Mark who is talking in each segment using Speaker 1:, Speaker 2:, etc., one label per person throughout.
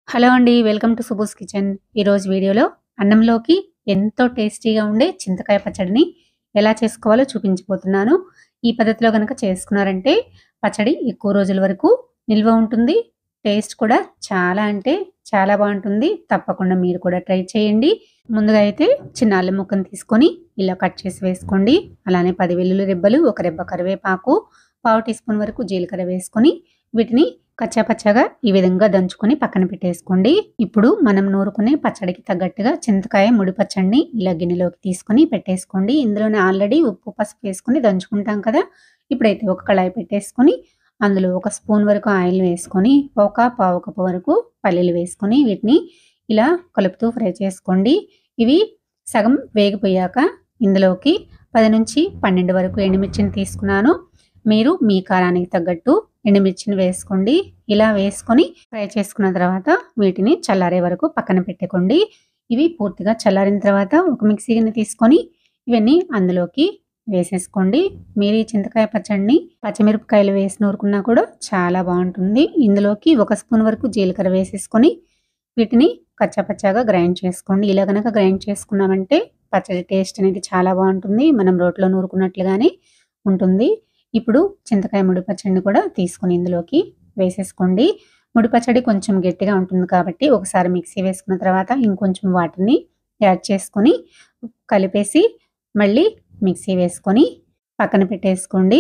Speaker 1: Hello అండి. Welcome to Subu's kitchen. ఈరోజు వీడియోలో అన్నంలోకి ఎంతో టేస్టీగా ఉండే చింతకాయ పచ్చడిని ఎలా చేసుకోవాలో చూపించబోతున్నాను. ఈ పద్ధతిలో గనక చేసుకున్నారంటే పచ్చడి ఎక్కువ రోజుల వరకు నిల్వ ఉంటుంది. టేస్ట్ కూడా చాలా అంటే చాలా బావుంటుంది. తప్పకుండా మీరు కూడా ట్రై చేయండి. ముందుగా అయితే చిన్న అల్లం ముక్కను తీసుకొని ఇలా కట్ చేసి వేసుకోండి. అలానే 10 వెల్లుల్లి రెబ్బలు, ఒక రెబ్బ కరివేపాకు, పావు టీ స్పూన్ వరకు జీలకర్ర వేసుకొని వీటిని కచ్చాపచ్చాగా ఈ విధంగా దంచుకొని పక్కన పెట్టేసుకోండి. ఇప్పుడు మనం నూరుకునే పచ్చడికి తగ్గట్టుగా చింతకాయ ముడి పచ్చడిని ఇలా గిన్నెలోకి తీసుకొని పెట్టేసుకోండి. ఇందులోనే ఆల్రెడీ ఉప్పు, పసుపు వేసుకొని దంచుకుంటాం కదా. ఇప్పుడైతే ఒక కళాయి పెట్టేసుకొని అందులో ఒక స్పూన్ వరకు ఆయిల్ వేసుకొని పావు కప్పు వరకు పల్లీలు వేసుకొని వీటిని ఇలా కలుపుతూ ఫ్రై చేసుకోండి. ఇవి సగం వేగిపోయాక ఇందులోకి 10 నుంచి 12 వరకు ఎండుమిర్చిని తీసుకున్నాను. మీరు మీ కారానికి తగ్గట్టు ఎండుమిర్చిని వేసుకోండి. ఇలా వేసుకొని ఫ్రై చేసుకున్న తర్వాత వీటిని చల్లారే వరకు పక్కన పెట్టుకోండి. ఇవి పూర్తిగా చల్లారిన తర్వాత ఒక మిక్సీ గిన్నె తీసుకొని ఇవన్నీ అందులోకి వేసేసుకోండి. మీరు ఈ చింతకాయ పచ్చడిని పచ్చిమిరపకాయలు వేసి నూరుకున్నా కూడా చాలా బాగుంటుంది. ఇందులోకి ఒక స్పూన్ వరకు జీలకర్ర వేసేసుకొని వీటిని కచ్చాపచ్చాగా గ్రైండ్ చేసుకోండి. ఇలా కనుక గ్రైండ్ చేసుకున్నామంటే పచ్చడి టేస్ట్ అనేది చాలా బాగుంటుంది. మనం రోట్లో నూరుకున్నట్లుగానే ఉంటుంది. ఇప్పుడు చింతకాయ ముడి పచ్చడిని కూడా తీసుకొని ఇందులోకి వేసేసుకోండి. ముడి పచ్చడి కొంచెం గట్టిగా ఉంటుంది కాబట్టి ఒకసారి మిక్సీ వేసుకున్న తర్వాత ఇంకొంచెం వాటర్ని యాడ్ చేసుకొని కలిపేసి మళ్ళీ మిక్సీ వేసుకొని పక్కన పెట్టేసుకోండి.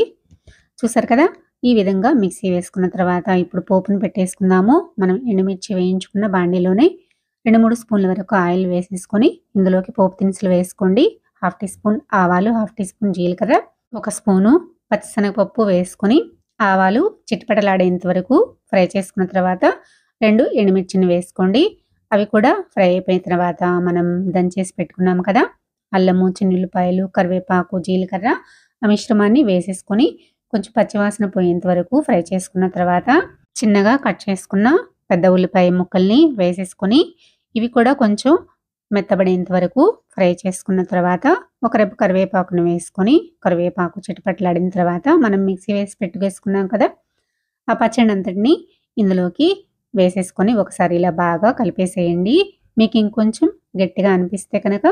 Speaker 1: చూసారు కదా, ఈ విధంగా మిక్సీ వేసుకున్న తర్వాత ఇప్పుడు పోపును పెట్టేసుకుందాము. మనం ఎండుమిర్చి వేయించుకున్న బాండీలోనే 2-3 స్పూన్ల వరకు ఆయిల్ వేసేసుకొని ఇందులోకి పోపు దినుసులు వేసుకోండి. 1/2 టీ స్పూన్ ఆవాలు, 1/2 టీ స్పూన్ జీలకర్ర, 1 స్పూను పచ్చిశనగపప్పు వేసుకొని ఆవాలు చిటపటలాడేంత వరకు ఫ్రై చేసుకున్న తర్వాత 2 ఎండుమిర్చిని వేసుకోండి. అవి కూడా ఫ్రై అయిపోయిన తర్వాత మనం దంచేసి పెట్టుకున్నాం కదా అల్లము, చిన్నుల్లిపాయలు, కరివేపాకు, జీలకర్ర ఆ మిశ్రమాన్ని వేసేసుకొని కొంచెం పచ్చివాసన పోయేంత వరకు ఫ్రై చేసుకున్న తర్వాత చిన్నగా కట్ చేసుకున్న పెద్ద ఉల్లిపాయ ముక్కల్ని వేసేసుకొని ఇవి కూడా కొంచెం మెత్తబడేంత వరకు ఫ్రై చేసుకున్న తర్వాత ఒక రెబ్బ కరివేపాకును వేసుకొని కరివేపాకు చిటపటలాడిన తర్వాత మనం మిక్సీ వేసి పెట్టుకేసుకున్నాం కదా ఆ పచ్చడి అంతటిని ఇందులోకి వేసేసుకొని ఒకసారి ఇలా బాగా కలిపేసేయండి. మీకు ఇంకొంచెం గట్టిగా అనిపిస్తే కనుక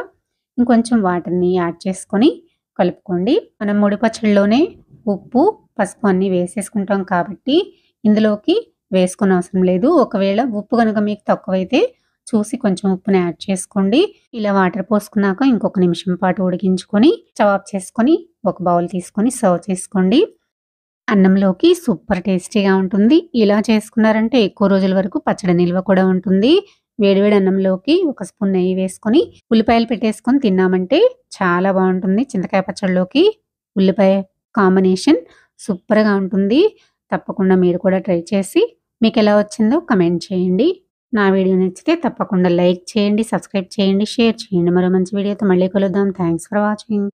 Speaker 1: ఇంకొంచెం వాటర్ని యాడ్ చేసుకొని కలుపుకోండి. మనం ముడి పచ్చడిలోనే ఉప్పు, పసుపు అన్నీ వేసేసుకుంటాం కాబట్టి ఇందులోకి వేసుకునే అవసరం లేదు. ఒకవేళ ఉప్పు కనుక మీకు తక్కువైతే చూసి కొంచెం ఉప్పుని యాడ్ చేసుకోండి. ఇలా వాటర్ పోసుకున్నాక ఇంకొక నిమిషం పాటు ఉడికించుకొని స్టవ్ ఆఫ్ చేసుకొని ఒక బౌల్ తీసుకొని సర్వ్ చేసుకోండి. అన్నంలోకి సూపర్ టేస్టీగా ఉంటుంది. ఇలా చేసుకున్నారంటే ఎక్కువ రోజుల వరకు పచ్చడి నిల్వ కూడా ఉంటుంది. వేడివేడి అన్నంలోకి ఒక స్పూన్ నెయ్యి వేసుకొని ఉల్లిపాయలు పెట్టేసుకొని తిన్నామంటే చాలా బాగుంటుంది. చింతకాయ పచ్చడిలోకి ఉల్లిపాయ కాంబినేషన్ సూపర్గా ఉంటుంది. తప్పకుండా మీరు కూడా ట్రై చేసి మీకు ఎలా వచ్చిందో కమెంట్ చేయండి. నా వీడియో నచ్చితే తప్పకుండా లైక్ చేయండి, సబ్స్క్రైబ్ చేయండి, షేర్ చేయండి. మరో మంచి వీడియోతో మళ్ళీ కలుద్దాం. Thanks for watching.